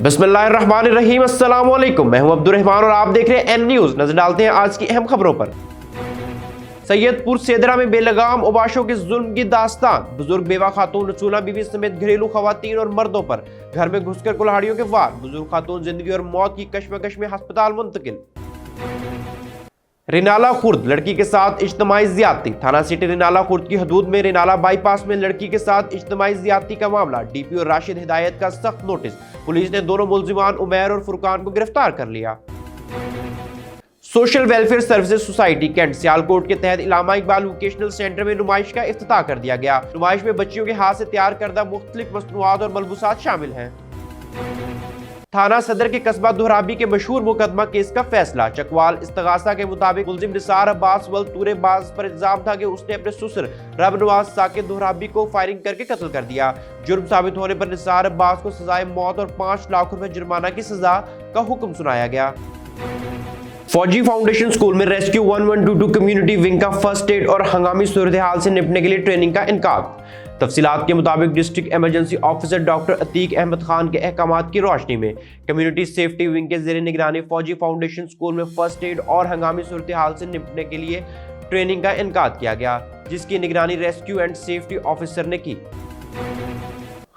बिस्मिल्लाहिर्रहमानिर्रहीम, अस्सलाम वालेकुम। मैं हूं अब्दुर्रहमान और आप देख रहे हैं एन न्यूज। नजर डालते हैं आज की अहम खबरों पर। सैयदपुर सेदरा में बेलगाम उबाशों के जुल्म की दास्तान। बुजुर्ग बेवा खातून रसूला बीवी समेत घरेलू खवातीन और मर्दों पर घर में घुसकर कुल्हाड़ियों के वार। बुजुर्ग खातून जिंदगी और मौत की कश्मकश में अस्पताल मुंतकिल। रिनाला खुर्द लड़की के साथ इज्तिमाई ज्यादती। थाना सिटी रिनाला खुर्द की हदूद में रिनाला बाईपास में लड़की के साथ इज्तिमाई ज्यादती का मामला। डीपीओ राशिद हिदायत का सख्त नोटिस। पुलिस ने दोनों मुलजिमान उमैर और फुरकान को गिरफ्तार कर लिया। Social welfare services society cantt Sialkot के तहत इलामा इकबाल वोकेशनल सेंटर में नुमाइश का इफ्तिताह कर दिया गया। नुमाइश में बच्चियों के हाथ से तैयार करदा मुख्तलिफ मसनूआत और मलबूसात शामिल हैं। थाना सदर के कस्बा दोहराबी के मशहूर मुकदमा केस का फैसला। चकवाल इस्तगासा के मुताबिक मुलजिम निसार अब्बास वल तूरे बाज पर इल्जाम था कि उसने अपने ससुर रब नवाज साकिब दोहराबी को फायरिंग करके कत्ल कर दिया। जुर्म साबित होने पर निसार अब्बास को सजाए मौत और 5 लाख रुपए जुर्माना की सजा का हुक्म सुनाया गया। फौजी फाउंडेशन स्कूल में रेस्क्यू 1122 कम्युनिटी विंग का फर्स्ट एड और हंगामी सूरत हाल से निपटने के लिए ट्रेनिंग का इनकाद। तफसीलात के मुताबिक district emergency officer doctor Atiq Ahmad Khan के अहकामात की रोशनी में कम्युनिटी सेफ्टी विंग के ज़ेरे निगरानी फौजी फाउंडेशन स्कूल में फर्स्ट एड और हंगामी सूरत हाल से निपटने के लिए ट्रेनिंग का इनकाद किया गया, जिसकी निगरानी रेस्क्यू एंड सेफ्टी ऑफिसर ने की।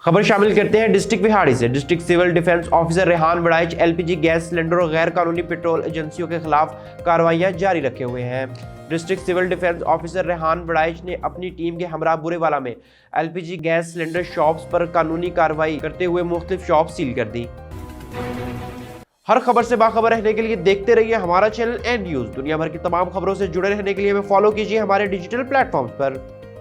खबर शामिल करते हैं डिस्ट्रिक्ट विहाड़ी से। District civil defence officer Rehan Waraich LPG gas cylinder और गैर कानूनी पेट्रोल एजेंसियों के खिलाफ कार्रवाइयां जारी रखे हुए हैं। District civil defence officer Rehan Waraich ने अपनी टीम के हमरा बुरेवाला में एलपीजी गैस सिलेंडर शॉप्स पर कानूनी कार्रवाई करते हुए मुख्तलिफ शॉप सील कर दी। हर खबर से बाखबर रहने के लिए देखते रहिए हमारा चैनल एन न्यूज। दुनिया भर की तमाम खबरों से जुड़े रहने के लिए हमें फॉलो कीजिए हमारे डिजिटल प्लेटफॉर्म पर।